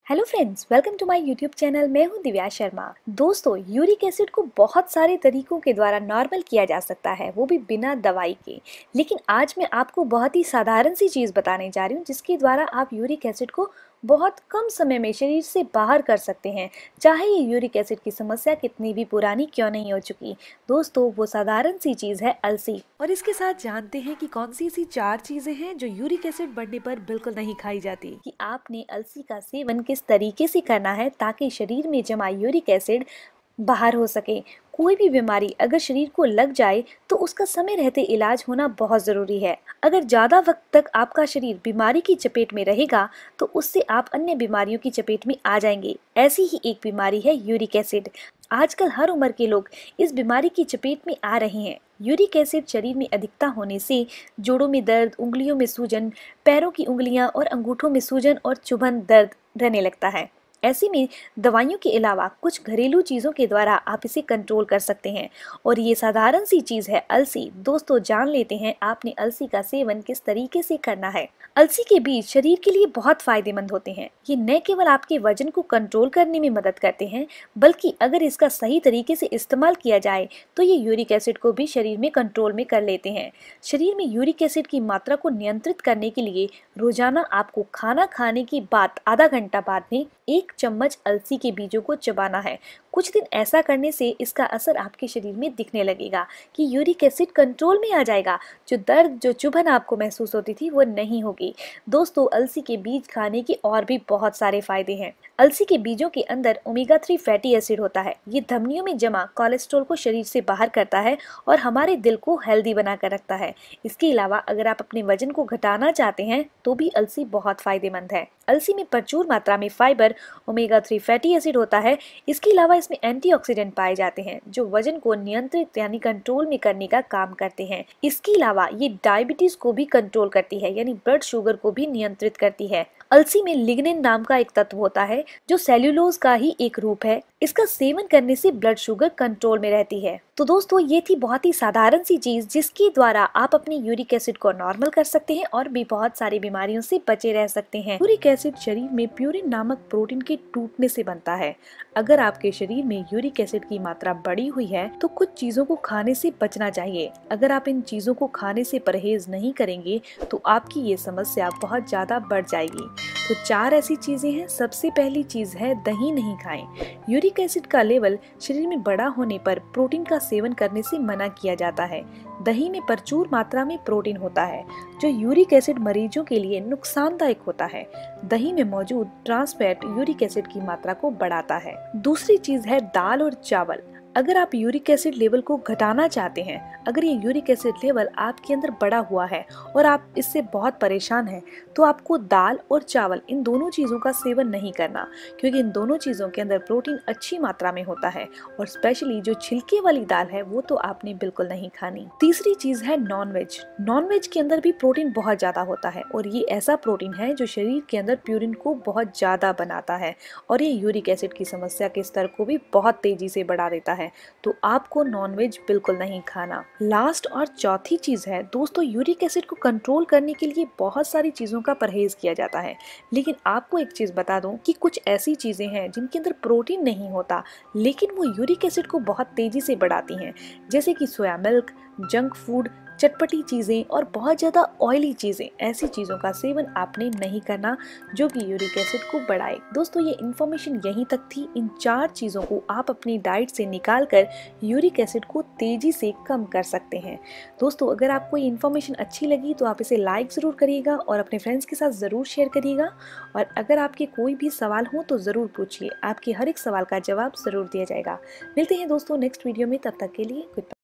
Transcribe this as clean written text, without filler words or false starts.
Hello friends, welcome to my YouTube channel. मैं हूं दिव्या शर्मा। दोस्तों, यूरिक एसिड को बहुत सारे तरीकों के द्वारा नॉर्मल किया जा सकता है, वो भी बिना दवाई के। लेकिन आज मैं आपको बहुत ही साधारण सी चीज़ बताने जा रही हूँ जिसके द्वारा आप यूरिक एसिड को बहुत कम समय में शरीर से बाहर कर सकते हैं, चाहे ये यूरिक एसिड की समस्या कितनी भी पुरानी क्यों नहीं हो चुकी। दोस्तों, वो साधारण सी चीज़ है अलसी। और इसके साथ जानते हैं कि कौन सी ऐसी 4 चीज़ें हैं जो यूरिक एसिड बढ़ने पर बिल्कुल नहीं खाई जाती। कि आपने अलसी का सेवन किस तरीके से करना है ताकि शरीर में जमा यूरिक एसिड बाहर हो सके। कोई भी बीमारी अगर शरीर को लग जाए तो उसका समय रहते इलाज होना बहुत ज़रूरी है। अगर ज़्यादा वक्त तक आपका शरीर बीमारी की चपेट में रहेगा तो उससे आप अन्य बीमारियों की चपेट में आ जाएंगे। ऐसी ही एक बीमारी है यूरिक एसिड। आजकल हर उम्र के लोग इस बीमारी की चपेट में आ रहे हैं। यूरिक एसिड शरीर में अधिकता होने से जोड़ों में दर्द, उंगलियों में सूजन, पैरों की उंगलियां और अंगूठों में सूजन और चुभन दर्द रहने लगता है। ऐसे में दवाइयों के अलावा कुछ घरेलू चीज़ों के द्वारा आप इसे कंट्रोल कर सकते हैं, और ये साधारण सी चीज़ है अलसी। दोस्तों, जान लेते हैं आपने अलसी का सेवन किस तरीके से करना है। अलसी के बीज शरीर के लिए बहुत फायदेमंद होते हैं। ये न केवल आपके वजन को कंट्रोल करने में मदद करते हैं, बल्कि अगर इसका सही तरीके से इस्तेमाल किया जाए तो ये यूरिक एसिड को भी शरीर में कंट्रोल में कर लेते हैं। शरीर में यूरिक एसिड की मात्रा को नियंत्रित करने के लिए रोजाना आपको खाना खाने के बाद आधा घंटा बाद में 1 चम्मच अलसी के बीजों को चबाना है। कुछ दिन ऐसा करने से इसका असर आपके शरीर में दिखने लगेगा कि यूरिक एसिड कंट्रोल में आ जाएगा। जो दर्द, जो चुभन आपको महसूस होती थी वो नहीं होगी। दोस्तों, अलसी के बीज खाने के और भी बहुत सारे फायदे हैं। अलसी के बीजों के अंदर ओमेगा 3 फैटी एसिड होता है। ये धमनियों में जमा कोलेस्ट्रॉल को शरीर से बाहर करता है और हमारे दिल को हेल्दी बनाकर रखता है। इसके अलावा अगर आप अपने वजन को घटाना चाहते हैं तो भी अलसी बहुत फायदेमंद है। अलसी में प्रचुर मात्रा में फाइबर, ओमेगा 3 फैटी एसिड होता है। इसके अलावा इसमें एंटीऑक्सीडेंट पाए जाते हैं जो वजन को नियंत्रित यानी कंट्रोल में करने का काम करते हैं। इसके अलावा ये डायबिटीज को भी कंट्रोल करती है, यानी ब्लड शुगर को भी नियंत्रित करती है। अलसी में लिग्निन नाम का एक तत्व होता है जो सेल्यूलोज का ही एक रूप है। इसका सेवन करने से ब्लड शुगर कंट्रोल में रहती है। तो दोस्तों, ये थी बहुत ही साधारण सी चीज जिसके द्वारा आप अपनी यूरिक एसिड को नॉर्मल कर सकते हैं और भी बहुत सारी बीमारियों से बचे रह सकते हैं। यूरिक एसिड शरीर में प्यूरिन नामक प्रोटीन के टूटने से बनता है। अगर आपके शरीर में यूरिक एसिड की मात्रा बढ़ी हुई है तो कुछ चीजों को खाने से बचना चाहिए। अगर आप इन चीजों को खाने से परहेज नहीं करेंगे तो आपकी ये समस्या बहुत ज्यादा बढ़ जाएगी। तो 4 ऐसी चीजें हैं। सबसे पहली चीज है दही नहीं खाएं। यूरिक एसिड का लेवल शरीर में बड़ा होने पर प्रोटीन का सेवन करने से मना किया जाता है। दही में प्रचुर मात्रा में प्रोटीन होता है जो यूरिक एसिड मरीजों के लिए नुकसानदायक होता है। दही में मौजूद ट्रांस फैट यूरिक एसिड की मात्रा को बढ़ाता है। दूसरी चीज है दाल और चावल। अगर आप यूरिक एसिड लेवल को घटाना चाहते हैं, अगर ये यूरिक एसिड लेवल आपके अंदर बढ़ा हुआ है और आप इससे बहुत परेशान हैं, तो आपको दाल और चावल इन दोनों चीज़ों का सेवन नहीं करना, क्योंकि इन दोनों चीज़ों के अंदर प्रोटीन अच्छी मात्रा में होता है। और स्पेशली जो छिलके वाली दाल है वो तो आपने बिल्कुल नहीं खानी। तीसरी चीज़ है नॉनवेज। नॉनवेज के अंदर भी प्रोटीन बहुत ज़्यादा होता है और ये ऐसा प्रोटीन है जो शरीर के अंदर प्यूरिन को बहुत ज़्यादा बनाता है और ये यूरिक एसिड की समस्या के स्तर को भी बहुत तेजी से बढ़ा देता है। तो आपको नॉनवेज बिल्कुल नहीं खाना। लास्ट और चौथी चीज है दोस्तों, यूरिक एसिड को कंट्रोल करने के लिए बहुत सारी चीजों का परहेज किया जाता है, लेकिन आपको एक चीज बता दूं कि कुछ ऐसी चीजें हैं जिनके अंदर प्रोटीन नहीं होता लेकिन वो यूरिक एसिड को बहुत तेजी से बढ़ाती हैं, जैसे कि सोया मिल्क, जंक फूड, चटपटी चीज़ें और बहुत ज़्यादा ऑयली चीज़ें। ऐसी चीज़ों का सेवन आपने नहीं करना जो कि यूरिक एसिड को बढ़ाए। दोस्तों, ये इन्फॉर्मेशन यहीं तक थी। इन 4 चीज़ों को आप अपनी डाइट से निकाल कर यूरिक एसिड को तेज़ी से कम कर सकते हैं। दोस्तों, अगर आपको ये इन्फॉर्मेशन अच्छी लगी तो आप इसे लाइक ज़रूर करिएगा और अपने फ्रेंड्स के साथ ज़रूर शेयर करिएगा। और अगर आपके कोई भी सवाल हो तो ज़रूर पूछिए, आपके हर एक सवाल का जवाब ज़रूर दिया जाएगा। मिलते हैं दोस्तों नेक्स्ट वीडियो में, तब तक के लिए गुड बाय।